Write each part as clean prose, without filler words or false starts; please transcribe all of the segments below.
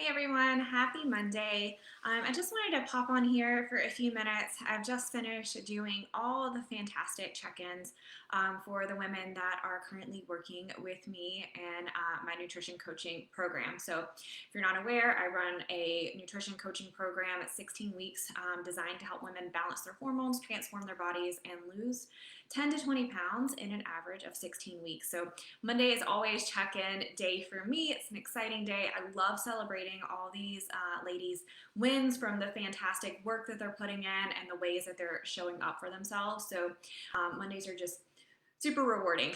Hey everyone, happy Monday. I just wanted to pop on here for a few minutes. I've just finished doing all the fantastic check-ins for the women that are currently working with me in my nutrition coaching program. So if you're not aware, I run a nutrition coaching program at 16 weeks designed to help women balance their hormones, transform their bodies, and lose 10 to 20 pounds in an average of 16 weeks. So Monday is always check-in day for me. It's an exciting day. I love celebrating all these ladies' wins from the fantastic work that they're putting in and the ways that they're showing up for themselves. So Mondays are just super rewarding.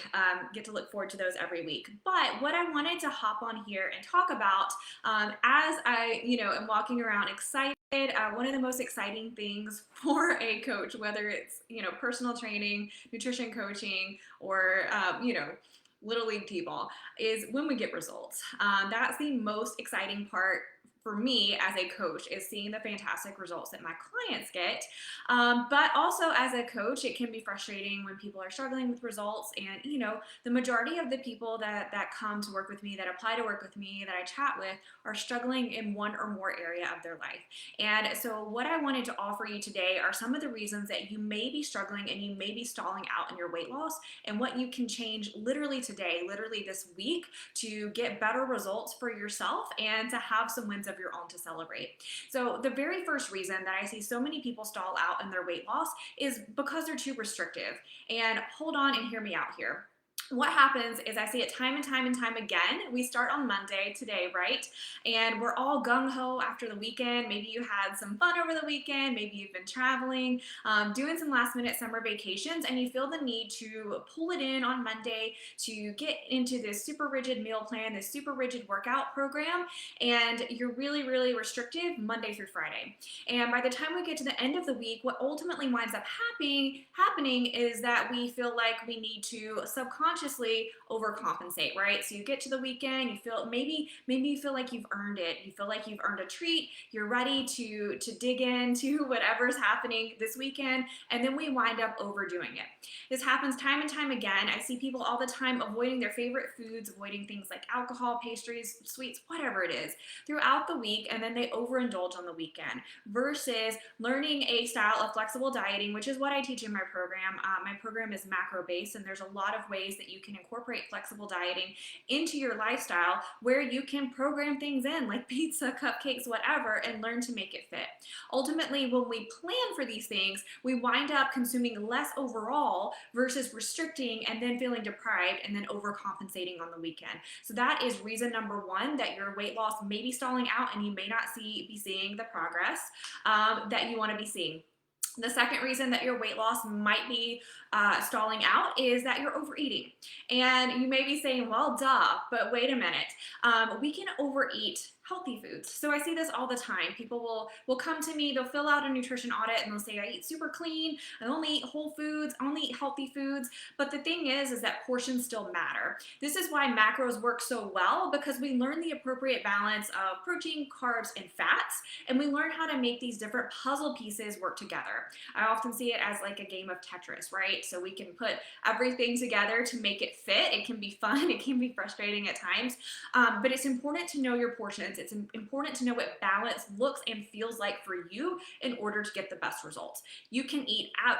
Get to look forward to those every week. But what I wanted to hop on here and talk about as I, am walking around excited. One of the most exciting things for a coach, whether it's personal training, nutrition coaching, or little league people, is when we get results. That's the most exciting part for me as a coach, is seeing the fantastic results that my clients get. But also as a coach, it can be frustrating when people are struggling with results. And, the majority of the people that come to work with me, that apply to work with me, that I chat with, are struggling in one or more area of their life. And so what I wanted to offer you today are some of the reasons that you may be struggling and you may be stalling out in your weight loss, and what you can change literally today, literally this week, to get better results for yourself and to have some wins of your own to celebrate. So the very first reason that I see so many people stall out in their weight loss is because they're too restrictive. And hold on and hear me out here. What happens is I see it time and time and time again. We start on Monday today, right? And we're all gung-ho after the weekend. Maybe you had some fun over the weekend. Maybe you've been traveling, doing some last minute summer vacations, and you feel the need to pull it in on Monday to get into this super rigid meal plan, this super rigid workout program, and you're really, really restrictive Monday through Friday. And by the time we get to the end of the week, what ultimately winds up happening is that we feel like we need to subconsciously overcompensate, right? So you get to the weekend, you feel maybe you feel like you've earned it. You feel like you've earned a treat. You're ready to dig into whatever's happening this weekend, and then we wind up overdoing it. This happens time and time again. I see people all the time avoiding their favorite foods, avoiding things like alcohol, pastries, sweets, whatever it is, throughout the week, and then they overindulge on the weekend, versus learning a style of flexible dieting, which is what I teach in my program. My program is macro-based, and there's a lot of ways that you can incorporate flexible dieting into your lifestyle, where you can program things in like pizza, cupcakes, whatever, and learn to make it fit. Ultimately, when we plan for these things, we wind up consuming less overall versus restricting and then feeling deprived and then overcompensating on the weekend. So that is reason number one, that your weight loss may be stalling out and you may not be seeing the progress that you want to be seeing. The second reason that your weight loss might be stalling out is that you're overeating. And you may be saying, well, duh, but wait a minute. We can overeat healthy foods. So I see this all the time. People will come to me, they'll fill out a nutrition audit and they'll say, I eat super clean, I only eat whole foods, I only eat healthy foods. But the thing is that portions still matter. This is why macros work so well, because we learn the appropriate balance of protein, carbs, and fats, and we learn how to make these different puzzle pieces work together. I often see it as like a game of Tetris, right? So we can put everything together to make it fit. It can be fun, it can be frustrating at times, but it's important to know your portions. It's important to know what balance looks and feels like for you in order to get the best results. You can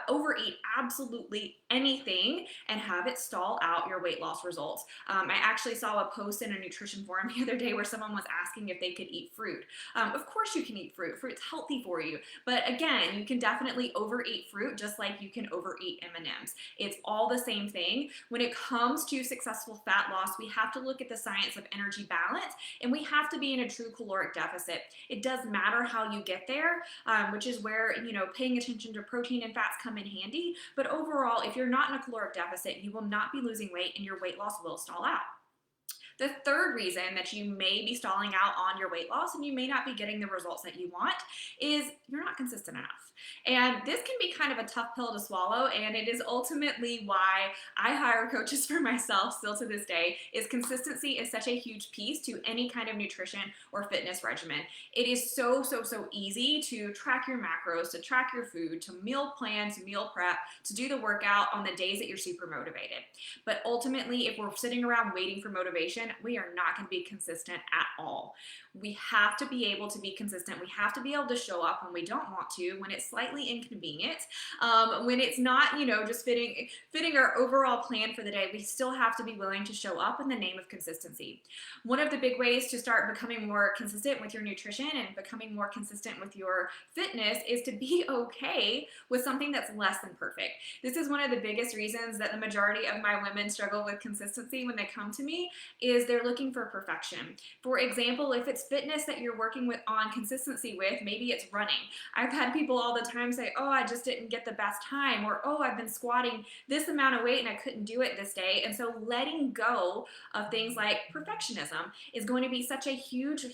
overeat absolutely anything and have it stall out your weight loss results. I actually saw a post in a nutrition forum the other day where someone was asking if they could eat fruit. Of course you can eat fruit. Fruit's healthy for you. But again, you can definitely overeat fruit just like you can overeat M&Ms. It's all the same thing. When it comes to successful fat loss, we have to look at the science of energy balance, and we have to be in a true caloric deficit. It does matter how you get there, which is where, paying attention to protein and fats come in handy. But overall, if you're not in a caloric deficit, you will not be losing weight and your weight loss will stall out. The third reason that you may be stalling out on your weight loss and you may not be getting the results that you want is you're not consistent enough. And this can be kind of a tough pill to swallow, and it is ultimately why I hire coaches for myself still to this day. Is consistency is such a huge piece to any kind of nutrition or fitness regimen. It is so easy to track your macros, to track your food, to meal plan, to meal prep, to do the workout on the days that you're super motivated. But ultimately, if we're sitting around waiting for motivation, nutrition, we are not going to be consistent at all. We have to be able to be consistent. We have to be able to show up when we don't want to, when it's slightly inconvenient, when it's not, just fitting our overall plan for the day. We still have to be willing to show up in the name of consistency. One of the big ways to start becoming more consistent with your nutrition and becoming more consistent with your fitness is to be okay with something that's less than perfect. This is one of the biggest reasons that the majority of my women struggle with consistency when they come to me, is they're looking for perfection. For example, if it's fitness that you're working with on consistency with, maybe it's running. I've had people all the time say, oh, I just didn't get the best time, or oh, I've been squatting this amount of weight and I couldn't do it this day. And so letting go of things like perfectionism is going to be such a huge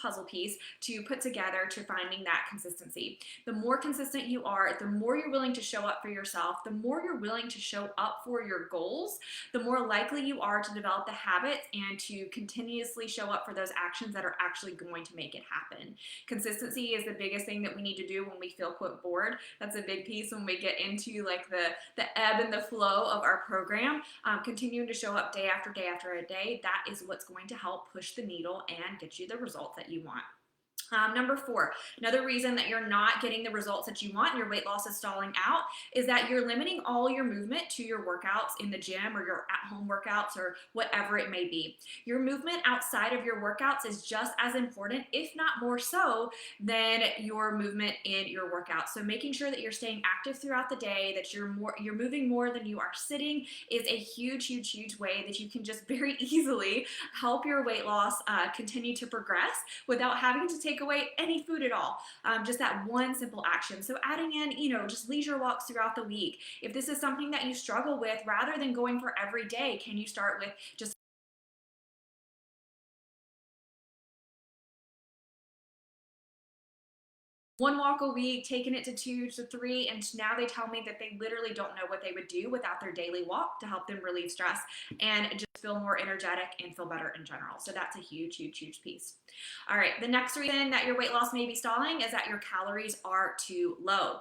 puzzle piece to put together to finding that consistency. The more consistent you are, the more you're willing to show up for yourself, the more you're willing to show up for your goals, the more likely you are to develop the habits and to continuously show up for those actions that are actually going to make it happen. Consistency is the biggest thing that we need to do when we feel, quote, bored. That's a big piece when we get into like the ebb and the flow of our program. Continuing to show up day after day after day, that is what's going to help push the needle and get you the results that you want. Number 4, another reason that you're not getting the results that you want and your weight loss is stalling out is that you're limiting all your movement to your workouts in the gym or your at-home workouts or whatever it may be. Your movement outside of your workouts is just as important, if not more so, than your movement in your workouts. So making sure that you're staying active throughout the day, that you're moving more than you are sitting, is a huge way that you can just very easily help your weight loss continue to progress without having to take away any food at all. Just that one simple action. So adding in, just leisure walks throughout the week. If this is something that you struggle with, rather than going for every day, can you start with just one walk a week, taking it to 2 to 3, and now they tell me that they literally don't know what they would do without their daily walk to help them relieve stress and just feel more energetic and feel better in general. So that's a huge piece. All right, the next reason that your weight loss may be stalling is that your calories are too low.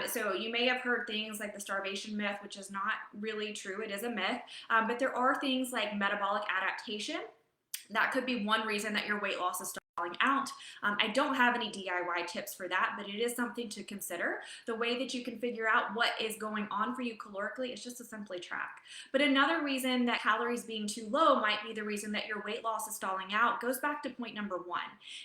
So you may have heard things like the starvation myth, which is not really true. It is a myth, but there are things like metabolic adaptation. That could be one reason that your weight loss is stalling out. I don't have any DIY tips for that, but it is something to consider. The way that you can figure out what is going on for you calorically is just to simply track. But another reason that calories being too low might be the reason that your weight loss is stalling out goes back to point number 1.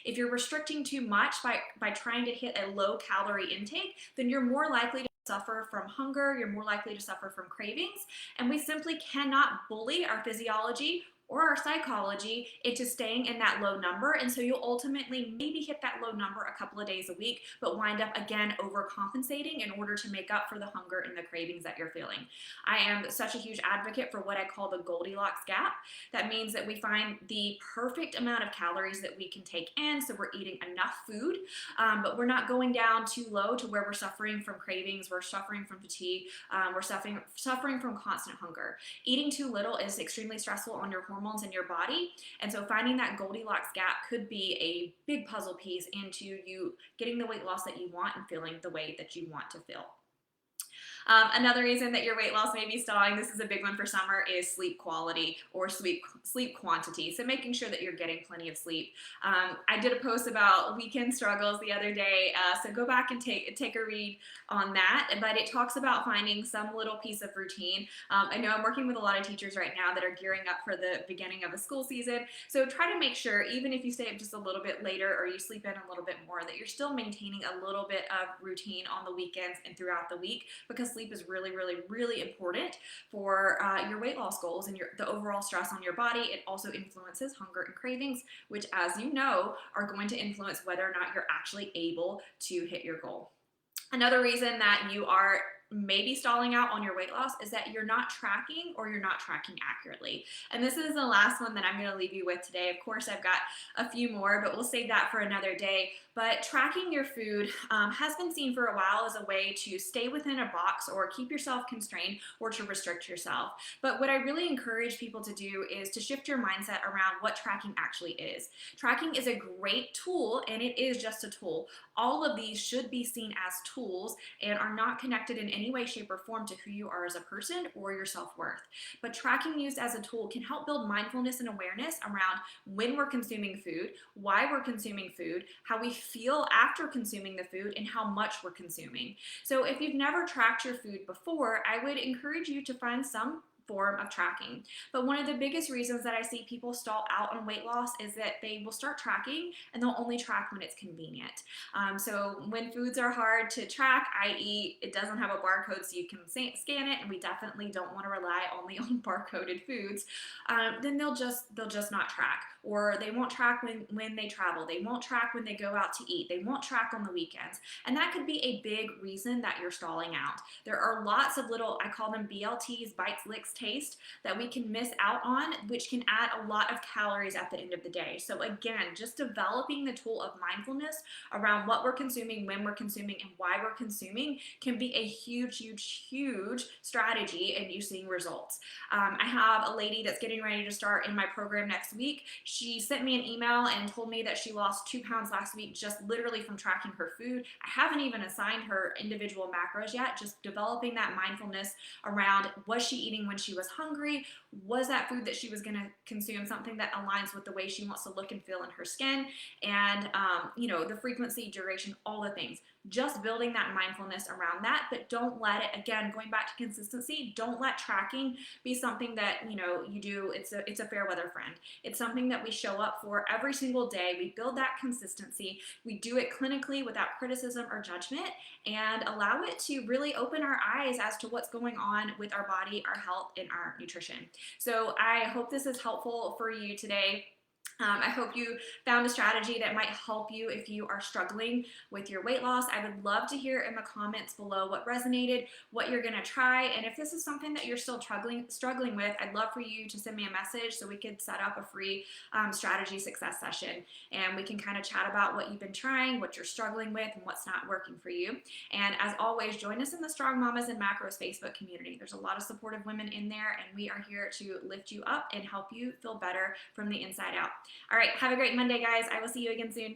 If you're restricting too much by trying to hit a low calorie intake, then you're more likely to suffer from hunger, you're more likely to suffer from cravings, and we simply cannot bully our physiology or our psychology into staying in that low number. And so you'll ultimately maybe hit that low number a couple of days a week, but wind up again overcompensating in order to make up for the hunger and the cravings that you're feeling. I am such a huge advocate for what I call the Goldilocks gap. That means that we find the perfect amount of calories that we can take in, so we're eating enough food, but we're not going down too low to where we're suffering from cravings, we're suffering from fatigue, we're suffering from constant hunger. Eating too little is extremely stressful on your hormones in your body, and so finding that Goldilocks gap could be a big puzzle piece into you getting the weight loss that you want and feeling the way that you want to feel. Another reason that your weight loss may be stalling, this is a big one for summer, is sleep quality or sleep quantity. So making sure that you're getting plenty of sleep. I did a post about weekend struggles the other day, so go back and take a read on that. But it talks about finding some little piece of routine. I know I'm working with a lot of teachers right now that are gearing up for the beginning of a school season. So try to make sure, even if you stay up just a little bit later or you sleep in a little bit more, that you're still maintaining a little bit of routine on the weekends and throughout the week, because sleep is really important for your weight loss goals and the overall stress on your body. It also influences hunger and cravings, which, as you know, are going to influence whether or not you're actually able to hit your goal. Another reason that you are maybe stalling out on your weight loss is that you're not tracking or you're not tracking accurately. And this is the last one that I'm going to leave you with today. Of course, I've got a few more, but we'll save that for another day. But tracking your food has been seen for a while as a way to stay within a box or keep yourself constrained or to restrict yourself. But what I really encourage people to do is to shift your mindset around what tracking actually is. Tracking is a great tool, and it is just a tool. All of these should be seen as tools and are not connected in any way, shape, or form to who you are as a person or your self-worth. But tracking used as a tool can help build mindfulness and awareness around when we're consuming food, why we're consuming food, how we feel after consuming the food, and how much we're consuming. So if you've never tracked your food before, I would encourage you to find some form of tracking. But one of the biggest reasons that I see people stall out on weight loss is that they will start tracking and they'll only track when it's convenient. So when foods are hard to track, i.e. it doesn't have a barcode so you can scan it, and we definitely don't want to rely only on barcoded foods, then they'll just not track. Or they won't track when they travel. They won't track when they go out to eat. They won't track on the weekends. And that could be a big reason that you're stalling out. There are lots of little, I call them BLTs, bites, licks, taste, that we can miss out on, which can add a lot of calories at the end of the day. So again, just developing the tool of mindfulness around what we're consuming, when we're consuming, and why we're consuming can be a huge, huge, huge strategy in you seeing results. I have a lady that's getting ready to start in my program next week. She sent me an email and told me that she lost 2 pounds last week just literally from tracking her food. I haven't even assigned her individual macros yet, just developing that mindfulness around, was she eating when she was hungry? Was that food that she was going to consume something that aligns with the way she wants to look and feel in her skin? And, the frequency, duration, all the things. Just building that mindfulness around that, but don't let it, again, going back to consistency, don't let tracking be something that, you do, it's a fair weather friend. It's something that we show up for every single day. We build that consistency. We do it clinically without criticism or judgment, and allow it to really open our eyes as to what's going on with our body, our health, and our nutrition. So I hope this is helpful for you today. I hope you found a strategy that might help you if you are struggling with your weight loss. I would love to hear in the comments below what resonated, what you're going to try, and if this is something that you're still struggling with, I'd love for you to send me a message so we could set up a free strategy success session, and we can kind of chat about what you've been trying, what you're struggling with, and what's not working for you. And as always, join us in the Strong Mamas and Macros Facebook community. There's a lot of supportive women in there, and we are here to lift you up and help you feel better from the inside out. All right, have a great Monday, guys. I will see you again soon.